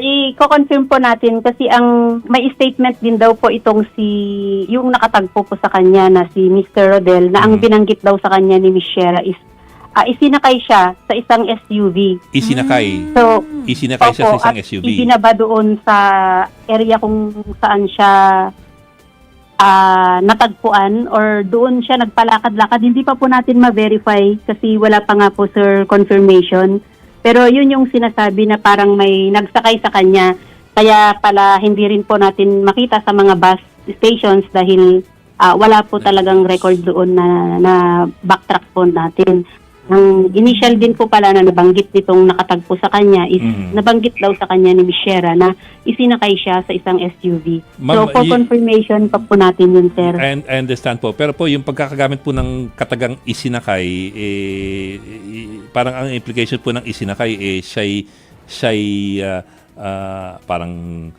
i-confirm po natin kasi ang may statement din daw po itong yung nakatagpo po sa kanya na si Mr. Rodel na ang binanggit daw sa kanya ni Miss Shera is isinakay siya sa isang SUV. Isinakay. So, Isinakay siya sa isang at SUV. ibinaba doon sa area kung saan siya natagpuan or doon siya nagpalakad-lakad. Hindi pa po natin ma-verify kasi wala pa nga po, sir, confirmation. Pero yun yung sinasabi na parang may nagsakay sa kanya. Kaya pala hindi rin po natin makita sa mga bus stations dahil wala po talagang record doon na backtrack po natin. Ang initial din po pala na nabanggit nitong nakatagpo sa kanya is nabanggit daw sa kanya ni Miss Shera na isinakay siya sa isang SUV. So, for confirmation pa po natin yun, sir. I understand po. Pero po, yung pagkakagamit po ng katagang isinakay, parang ang implication po ng isinakay, siya'y parang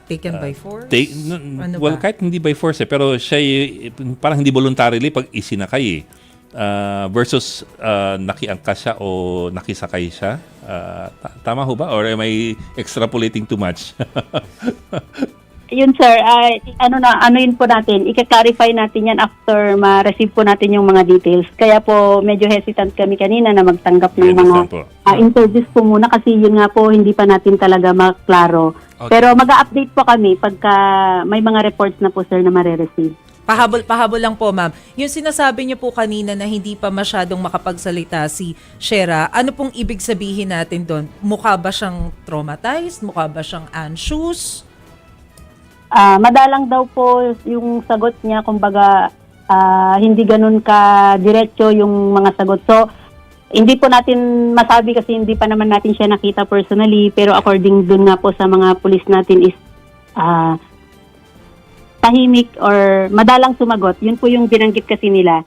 Taken by force? Ano well, ba? kahit hindi by force, pero siya'y parang hindi voluntarily pag isinakay versus nakiangkas siya o nakisakay siya. Tama ho ba? Or am I extrapolating too much? Yun, sir, ano yun po natin, i-clarify natin yan after ma-receive po natin yung mga details. Kaya po medyo hesitant kami kanina na magtanggap ng mga interviews po muna kasi yun nga po hindi pa natin talaga maklaro. Okay. Pero mag-update po kami pagka may mga reports na po, sir, na mare-receive. Pahabol lang po, ma'am. Yung sinasabi niyo po kanina na hindi pa masyadong makapagsalita si Shera, ano pong ibig sabihin natin doon? Mukha ba siyang traumatized? Mukha ba siyang anxious? Madalang daw po yung sagot niya, kumbaga hindi ganun ka diretso yung mga sagot. So, hindi po natin masabi kasi hindi pa naman natin siya nakita personally, pero according dun nga po sa mga pulis natin is tahimik or madalang sumagot. Yun po yung binanggit kasi nila.